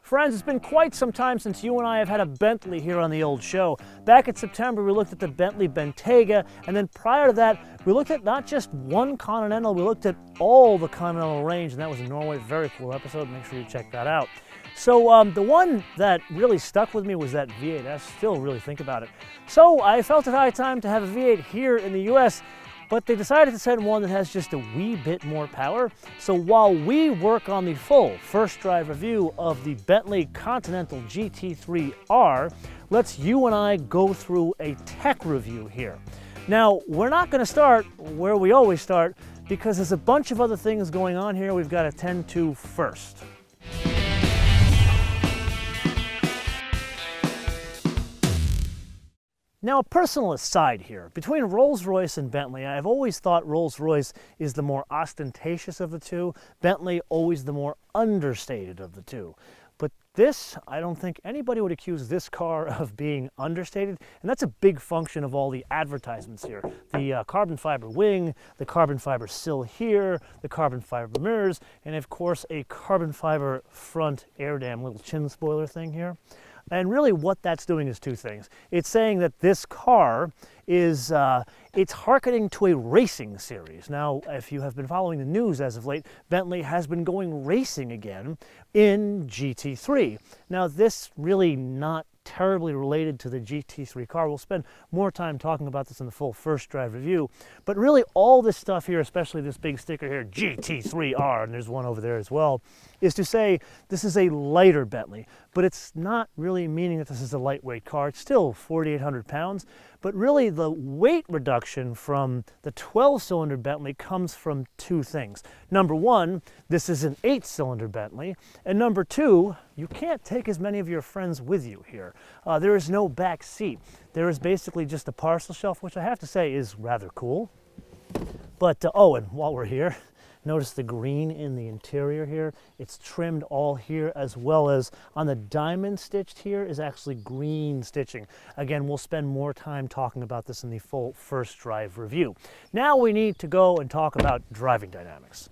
Friends, it's been quite some time since you and I have had a Bentley here on the old show. Back in September, we looked at the Bentley Bentayga, and then prior to that, we looked at not just one Continental, we looked at all the Continental range, and that was in Norway. Very cool episode. Make sure you check that out. So the one that really stuck with me was that V8. I still really think about it. So I felt it high time to have a V8 here in the US, but they decided to send one that has just a wee bit more power. So while we work on the full first drive review of the Bentley Continental GT3R, let's you and I go through a tech review here. Now, we're not going to start where we always start because there's a bunch of other things going on here we've got to tend to first. Now, a personal aside here. Between Rolls-Royce and Bentley, I've always thought Rolls-Royce is the more ostentatious of the two, Bentley always the more understated of the two. But this, I don't think anybody would accuse this car of being understated, and that's a big function of all the advertisements here. The carbon fiber wing, the carbon fiber sill here, the carbon fiber mirrors, and of course a carbon fiber front air dam little chin spoiler thing here. And really what that's doing is two things. It's saying that this car is, it's hearkening to a racing series. Now, if you have been following the news as of late, Bentley has been going racing again in GT3. Now, this really not terribly related to the GT3 car. We'll spend more time talking about this in the full first drive review. But really all this stuff here, especially this big sticker here, GT3R, and there's one over there as well, is to say this is a lighter Bentley. But it's not really meaning that this is a lightweight car. It's still 4,800 pounds. But really the weight reduction from the 12-cylinder Bentley comes from two things. Number one, this is an 8-cylinder Bentley. And number two, you can't take as many of your friends with you here. There is no back seat. There is basically just a parcel shelf, which I have to say is rather cool. But, oh, and while we're here, notice the green in the interior here. It's trimmed all here, as well as on the diamond stitched here is actually green stitching. Again, we'll spend more time talking about this in the full first drive review. Now we need to go and talk about driving dynamics.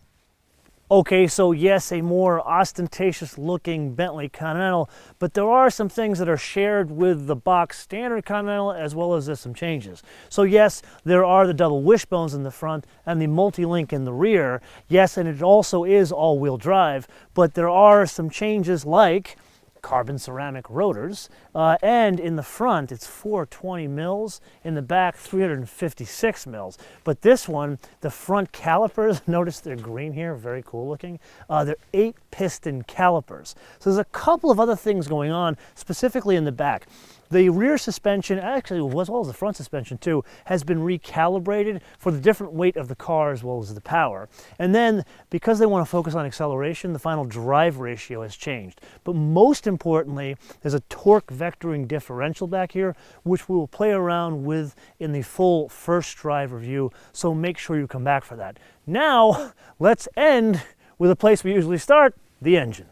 Okay, so yes, a more ostentatious looking Bentley Continental, but there are some things that are shared with the box standard Continental, as well as there's some changes. So yes, there are the double wishbones in the front and the multi-link in the rear. Yes, and it also is all-wheel drive, but there are some changes like carbon ceramic rotors, and in the front it's 420 mils, in the back 356 mils. But this one, the front calipers, notice they're green here, very cool looking. They're 8-piston calipers. So there's a couple of other things going on, specifically in the back. The rear suspension, actually as well as the front suspension too, has been recalibrated for the different weight of the car as well as the power. And then, because they want to focus on acceleration, the final drive ratio has changed. But most importantly, there's a torque vectoring differential back here, which we will play around with in the full first drive review, so make sure you come back for that. Now, let's end with a place we usually start, the engine.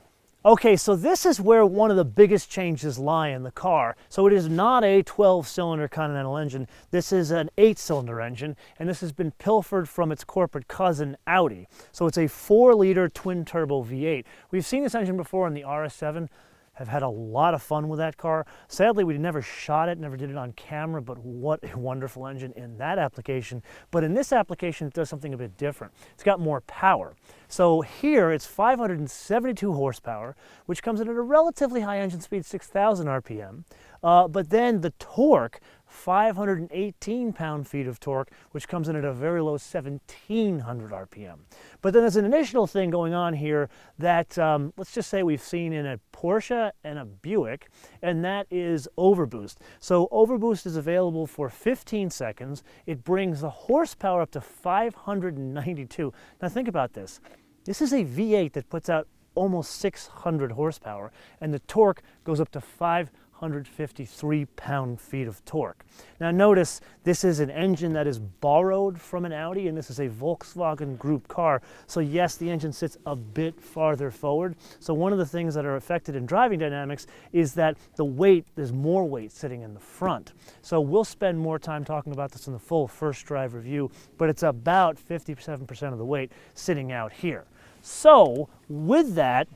Okay, so this is where one of the biggest changes lie in the car. So it is not a 12-cylinder Continental engine. This is an 8-cylinder engine, and this has been pilfered from its corporate cousin, Audi. So it's a 4-liter twin turbo V8. We've seen this engine before in the RS7. Have had a lot of fun with that car. Sadly, we never shot it, never did it on camera, but what a wonderful engine in that application. But in this application, it does something a bit different. It's got more power. So here, it's 572 horsepower, which comes in at a relatively high engine speed, 6,000 RPM. But then the torque, 518 pound-feet of torque, which comes in at a very low 1,700 RPM. But then there's an additional thing going on here that, let's just say we've seen in a Porsche and a Buick, and that is overboost. So overboost is available for 15 seconds. It brings the horsepower up to 592. Now think about this. This is a V8 that puts out almost 600 horsepower, and the torque goes up to 553 pound-feet of torque. Now notice, this is an engine that is borrowed from an Audi, and this is a Volkswagen Group car. So yes, the engine sits a bit farther forward. So one of the things that are affected in driving dynamics is that the weight, there's more weight sitting in the front. So we'll spend more time talking about this in the full first drive review, but it's about 57% of the weight sitting out here. So with that,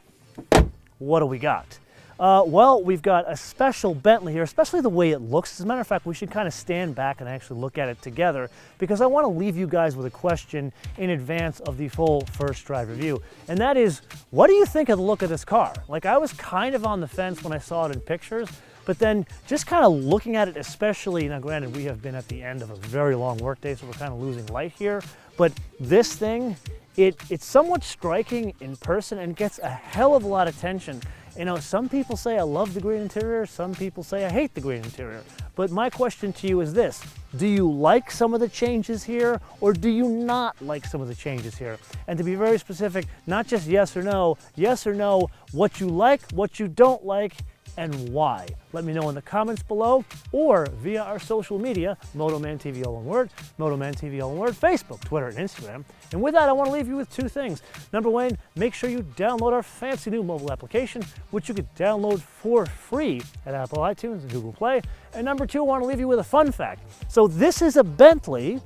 what do we got? Well, we've got a special Bentley here, especially the way it looks. As a matter of fact, we should kind of stand back and actually look at it together because I want to leave you guys with a question in advance of the full first drive review. And that is, what do you think of the look of this car? Like, I was kind of on the fence when I saw it in pictures, but then just kind of looking at it, especially, now granted, we have been at the end of a very long workday, so we're kind of losing light here, but this thing, it's somewhat striking in person and gets a hell of a lot of attention. You know, some people say I love the green interior, some people say I hate the green interior. But my question to you is this: do you like some of the changes here, or do you not like some of the changes here? And to be very specific, not just yes or no, what you like, what you don't like, and why. Let me know in the comments below or via our social media, MotoManTV all one word, MotoManTV all one word, Facebook, Twitter, and Instagram. And with that, I want to leave you with two things. Number one, make sure you download our fancy new mobile application, which you can download for free at Apple iTunes and Google Play. And number two, I want to leave you with a fun fact. So this is a Bentley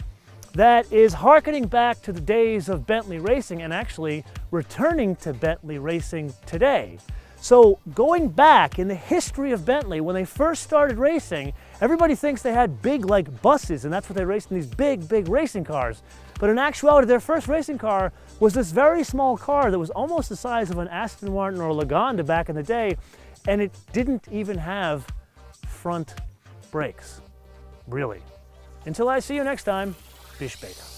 that is hearkening back to the days of Bentley racing and actually returning to Bentley racing today. So going back in the history of Bentley, when they first started racing, everybody thinks they had big like buses, and that's what they raced in, these big racing cars. But in actuality, their first racing car was this very small car that was almost the size of an Aston Martin or a Lagonda back in the day, and it didn't even have front brakes, really. Until I see you next time, bis später.